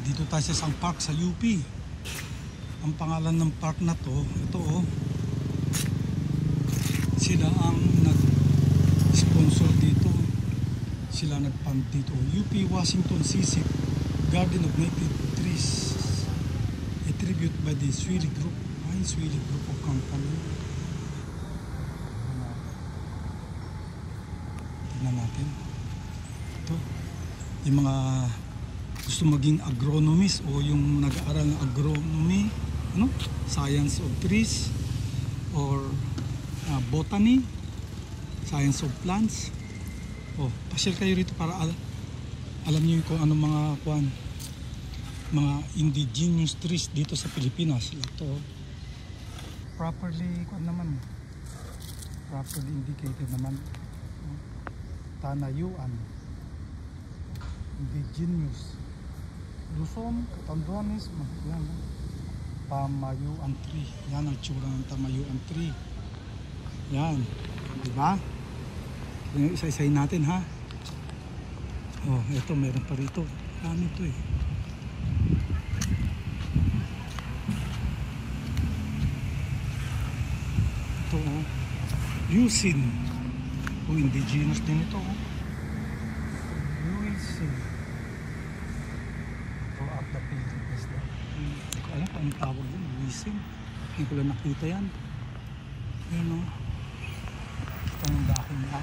Dito tayo sa isang park sa UP. Ang pangalan ng park na to, ito oh. Sila ang nag-sponsor dito. Sila nag-fund dito. UP Washington Sisig Garden of Native Trees. A tribute by the Swilly Group. Ay, Swilly Group of Company. Tignan natin. Ito. Yung mga gusto maging agronomist o yung nag-aaral ng agronomy, ano? Science of trees or botany, science of plants. Oh, pasyal kayo rito para alam niyo kung ano mga indigenous trees dito sa Pilipinas. Ito properly indicated naman. Tanayuan, indigenous, Luzon, Catanduanes, yan. Tamayuan tree. Yan ang tsura ng tamayuan tree. Yan, di ba? Isa-isayin natin ha. Oh, ito meron pa rito. Ano ito eh? Ito oh. Yusin. O indigenous din ito oh. Yusin. Throughout the Philippines. Hindi ko alam kung anong tawag din. Yusin. Hindi ko lang nakita yan. Yan oh. Ito yung dahil niya.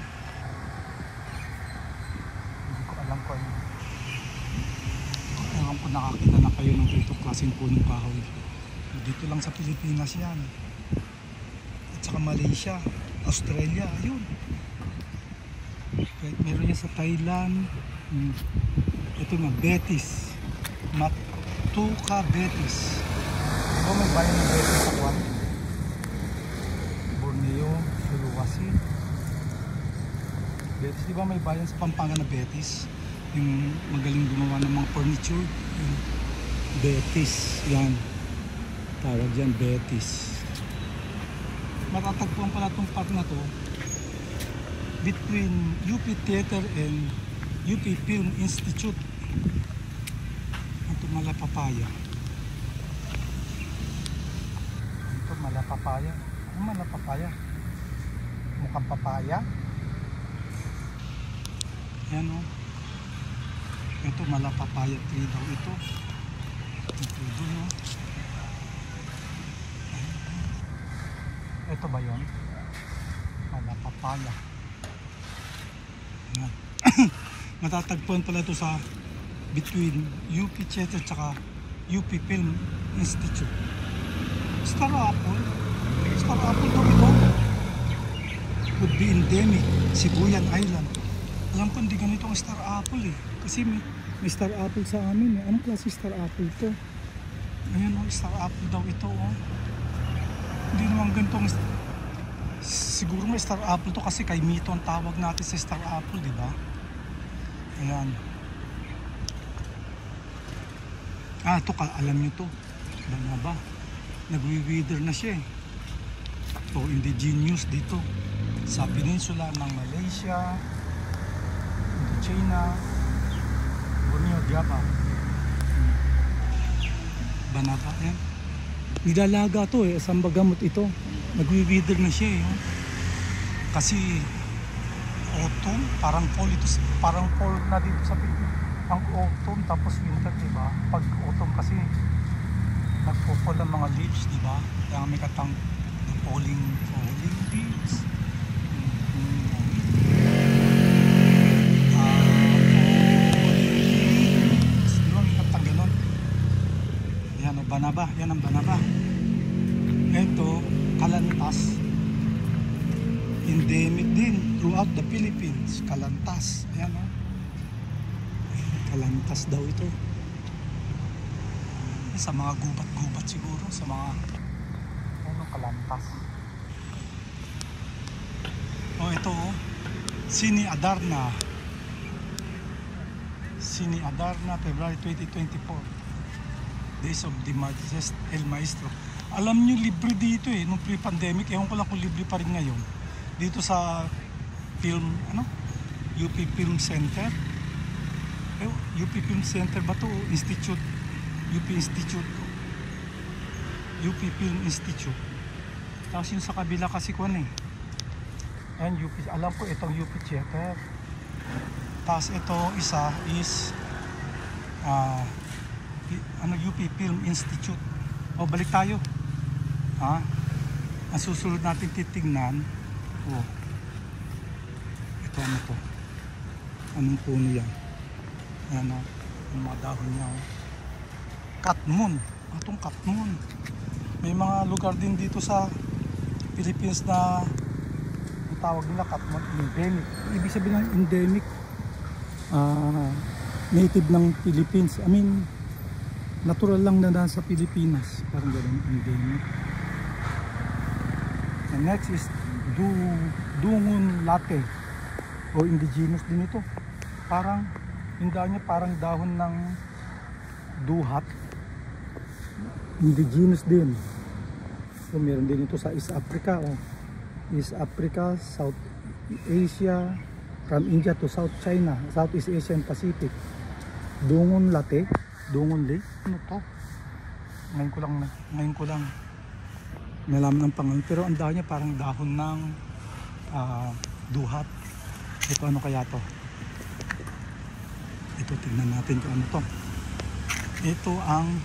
Hindi ko alam kung ano. Alam ko nakakita na kayo ng dito klaseng punong kahoy. Dito lang sa Pilipinas yan. At saka Malaysia, Australia, ayun. Kahit meron yan sa Thailand. Ito nga, Betis. Matuka Betis. Ito may bayan ng Betis sa Kwan. Borneo, Sulawesi. Betis, di ba may bayan sa Pampanga na Betis? Yung magaling gumawa ng mga furniture. Yung Betis, yan. Tawag dyan, Betis. Matatagpuan pala itong park na to between UP Theater and UP Film Institute. Ito Malapapaya. Ito Malapapaya. Ano Malapapaya? Mukhang papaya. Yan o. Ito Malapapaya tree daw ito. Ito doon o. Ito ba yun? Malapapaya. Yan. Matatagpuan pala ito sa between UP Theater at UP Film Institute. Star apple. Star apple daw ito. Would be endemic. Sibuyan Island. Alam ko hindi ganito ang star apple eh. Kasi may star apple sa amin eh. Anong klase star apple to? Ayan o, star apple daw ito oh. Hindi naman ganitong. Siguro may star apple to kasi kay Mito ang tawag natin sa star apple, di ba? Ayan. Ito alam nyo to. Ano ba? Nagwi-wither na siya eh. Ito, indigenous dito. Sa peninsula ng Malaysia, China, Borneo, Java. Banaba, yan. Nilalaga to eh, sambagamot ito. Nagwi-wither na siya eh. Kasi autumn, parang fall ito, parang fall na dito sa Pilipinas. Ang autumn tapos winter, diba? Pag autumn kasi nagpo-fall ang mga leaves, diba? Kaya may katang falling leaves. Diba may katang ganon? Yan ang banaba, yan ang banaba. Ito, kalantas. Endemic din throughout the Philippines. Kalantas. Ayan o. Kalantas daw ito. Sa mga gubat-gubat siguro. Sa mga kalantas. O ito o. Sini Adarna. Sini Adarna, February 2024. Days of the El Maestro. Alam nyo, libre dito eh, nung pre-pandemic. Ewan ko lang kung libre pa rin ngayon. Dito sa film, UP Film Center. UP Film Center ba to? Institute UP Institute. UP Film Institute. Tapos yung sa kabila kasi ko eh. Ayan, UP, alam ko itong UP Theater. Tapos ito isa is UP Film Institute. O balik tayo. Ang susunod natin titignan, ito ano to? Anong puno yan? Ayan o, yung mga dahon niya o. Katmon. Itong katmon. May mga lugar din dito sa Philippines na ang tawag nila katmon endemic. Ibig sabihin ng endemic, native ng Philippines. I mean, natural lang na nasa Pilipinas. Parang gano'n, endemic. And next is dungon latte. O indigenous din ito. Parang, yung dahon niya parang dahon ng duhat. Indigenous din. So meron din ito sa East Africa. East Africa, South Asia, from India to South China, Southeast Asia and Pacific. Dungon latte. Dungon lake. Ano to? Ngayon ko lang nalaman ng pangalan. Pero ang dahon niya parang dahon ng duhat. Ito ano kaya to? Ito tingnan natin kung ano to. Ito ang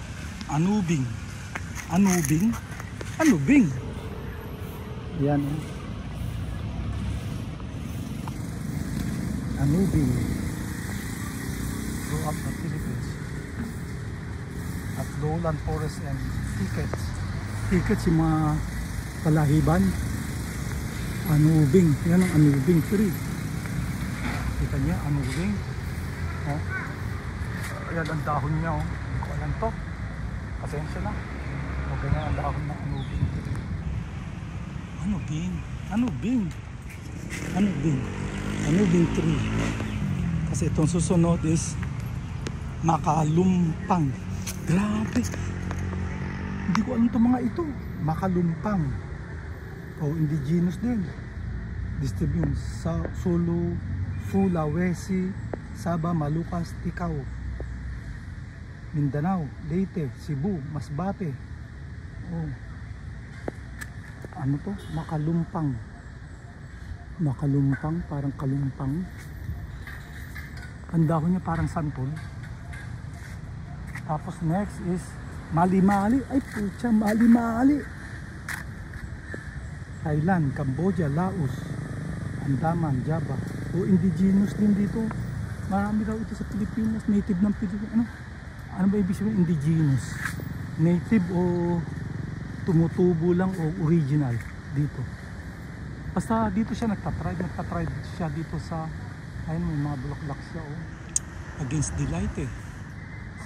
anubing. Anubing? Anubing! Yan eh. Anubing. Throughout the Philippines. At lowland forest and thickets. Thickets yung mga palahiban. Anubing. Yan ang anubing tree. Kita niya, anubing. Ayan ang dahon niya. Hindi ko alam to. Pasensya na. O ganyan ang dahon ng anubing tree. Anubing. Anubing. Anubing. Anubing tree. Kasi itong susunod is makalumpang. Grabe. Hindi ko alam itong mga ito. Makalumpang. O indigenous din. Distribute sa Sulu, Sulawesi, Sabah, Malucas, Ticao, Mindanao, Leyte, Cebu, Masbate. Ano to? Makalumpang. Makalumpang, parang kalumpang. Ang dahon niya parang santol. Tapos next is Mali-Mali. Ay putya, Mali-Mali. Thailand, Cambodia, Laos, Andaman, Java. O indigenous din dito. Marami daw ito sa Pilipinas. Native ng Pilipinas. Ano ba ibig sabihin? Indigenous. Native o tumutubo lang o original dito. Basta dito siya nagtatribe siya dito sa, ayun, may mga bulaklak siya against delight eh.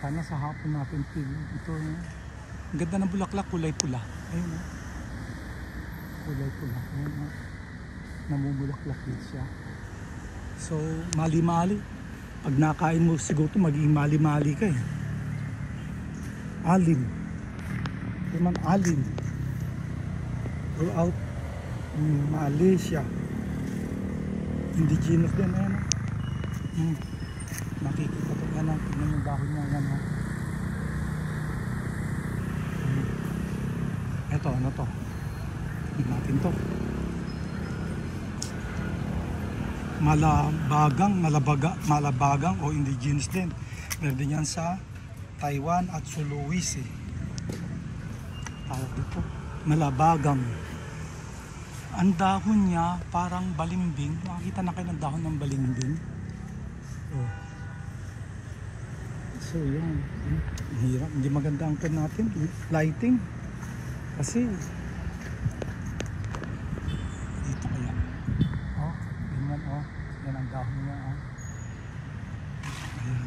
Sana sa hapon natin ito. Ang ganda ng bulaklak, kulay pula. Ayun kulay pula. Ayun namumulaklak din siya. So Mali-Mali, pag nakain mo siguro ito magiging Mali-Mali ka eh. Alin. Naman alin. Throughout Malaysia. Indigenous din. Ayan nakikita ito. Yan tignan yung dahon niya. Yan ito ano to. Tignan natin to. Malabagang o indigenous din. Meron din yan sa Taiwan at Sulawesi. Tawag dito Malabagang. Ang dahon niya parang balimbing. Nakakita na kayo ng dahon ng balimbing. So yun, hirap, hindi maganda ang kan natin lighting kasi dito kaya ganyan yan ang dahon niya ayan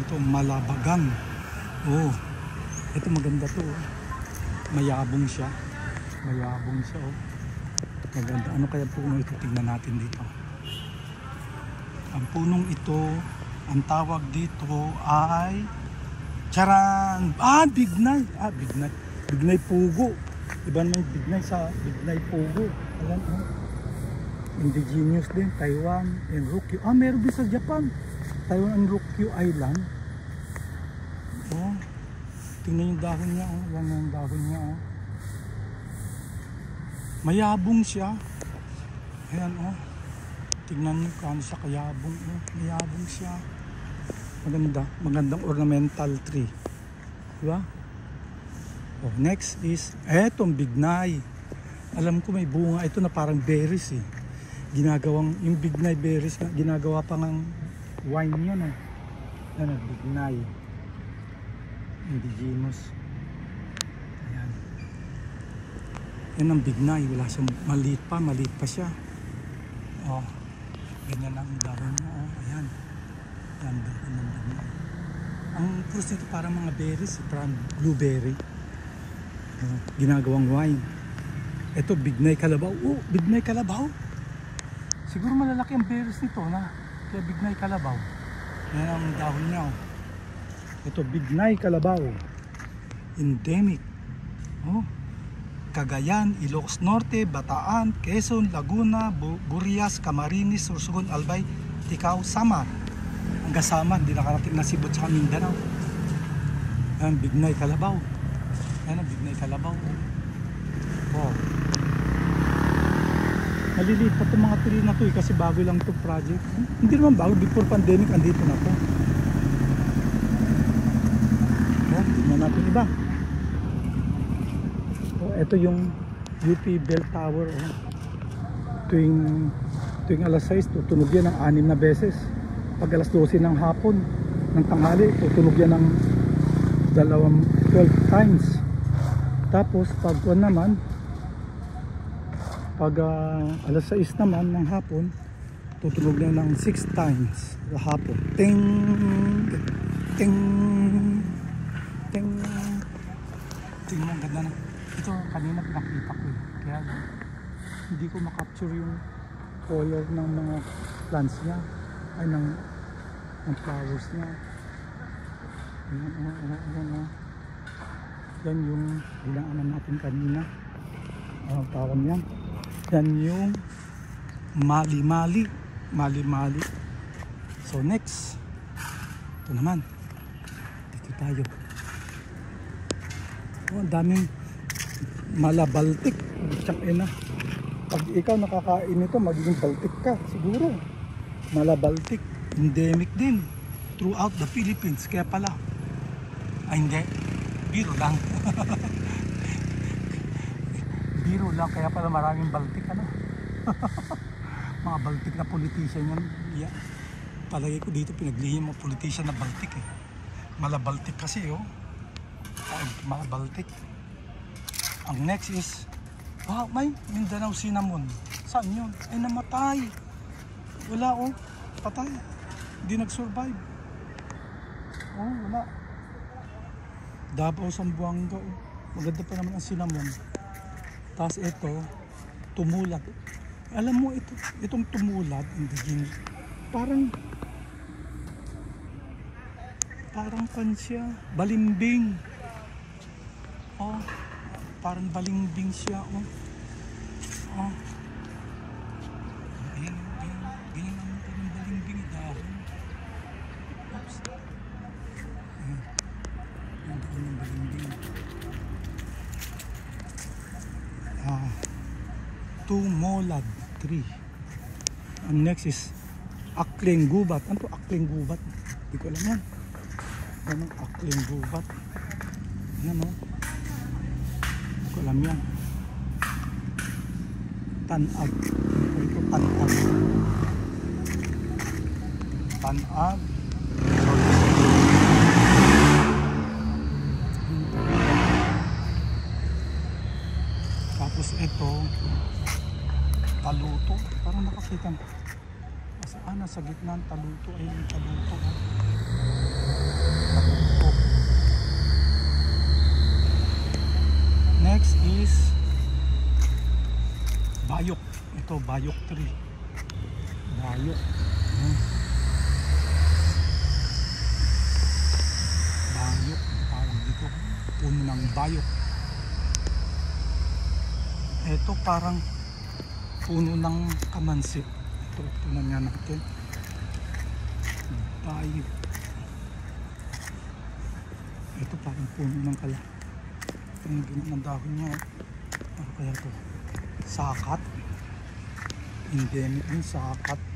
ito Malabagang. Ito maganda to mayabong siya maganda. Ano kaya puno ito? Tignan natin dito. Ang punong ito, ang tawag dito ay charan. Bignay. Bignay pugo. Iba naman bignay sa bignay pugo. Ayan indigenous din, Taiwan and Ryukyu. Meron din sa Japan. Taiwan and Ryukyu Island. Tingnan yung dahon niya, oh. Yan yung dahon niya, oh. Mayabong siya. Ayan, oh. Tingnan niyo kung ano siya kayabong, oh. Mayabong siya. Maganda, magandang ornamental tree. Diba? Oh, next is etong bignay. Alam ko may bunga ito na parang berries eh. Ginagawang, yung bignay berries, ginagawa pa ng wine yan eh. Yan ang bignay. Indigenous. Ayan. Yan ang bignay. Wala siyang maliit pa siya. Oh, ganyan ang dahon mo. Oh, ayan. Yan dahon ng bignay. Ang fruits nito parang mga berries, parang blueberry. Ginagawang wine. Ito, bignay kalabaw. Oh, bignay kalabaw. Siguro malalaki ang berries nito na kaya bignay kalabaw. Yan ang dahon niya. Oh. Ito, bignay kalabaw. Endemic. Oh. Cagayan, Ilocos Norte, Bataan, Quezon, Laguna, Burias, Camarines, Sorsogon, Albay, Ticao, Samar. Hanggang Samar, hindi nakarating na Cebu at Mindanao. Yan, bignay kalabaw. Yan ang bignay kalabaw. Oh. Maliliit pa itong mga tree na ito eh, kasi bago lang itong project. Hindi naman bago, before pandemic andito na ito. Oh, tingnan natin iba. Oh, ito yung UP Bell Tower. Oh. Tuwing alas 6, tutunog yan ng 6 na beses. Pag alas 12 ng hapon, ng tanghali, tutunog yan ng 12 times. Tapos pag alas 6 naman ng hapon, tutunog na ng 6 times sa hapon. Ting ting ting. Tingnan, ang ganda na. Ito kanina pinakita ko eh. Kaya hindi ko makapture yung color ng mga plants niya, ay ng flowers niya. Ayan. Yan yung bilaanan natin kanina. Ang tawag niya. Yan yung mali-mali. So next, ito naman. Dito tayo. Oh, ang daming malabaltik. Pag ikaw nakakain ito, magiging baltik ka siguro. Malabaltik. Endemic din throughout the Philippines. Kaya pala, hindi, biro lang. Biro lang, kaya pala maraming baltik, ano. Mga baltik na politician yan. Yeah. Palagay ko dito pinaglihim mga politician na baltik eh. Malabaltik kasi oh. Ay, malabaltik. Ang next is, may Mindanao cinnamon. Saan yun? Ay, namatay. Wala oh, patay. Hindi nag-survive. Oh, wala. Davao, Zamboanga oh. Maganda pa naman ang cinnamon. Tapos ito, tumulad. Alam mo itong tumulad, indigenous, parang pansya, balimbing. Oh, parang balimbing siya, oh. Oh. Ayan, naman parang balimbing dahon. Oops. Ayan. Ayan, dahon ng balimbing. Tumolad tree. Ang next is akling gubat. Ano to akling gubat? Hindi ko alam yan. Anong akling gubat? Yan o. Hindi ko alam yan. Tanag. Ano to tanag? Tanag. Tapos ito taluto, parang nakakita mo. Nasa gitna ng taluto ay yung taluto. Taluto. Next is bayok. Ito, bayok tree. Bayok. Bayok. Tawag dito. Puno ng bayok. Ito parang puno ng kamansi. Ito, punan nga natin. Bayok. Ito parang puno ng kala. Ito yung ganyan ang dahon niya. Ano kaya to? Sakat. Endemic din, sakat.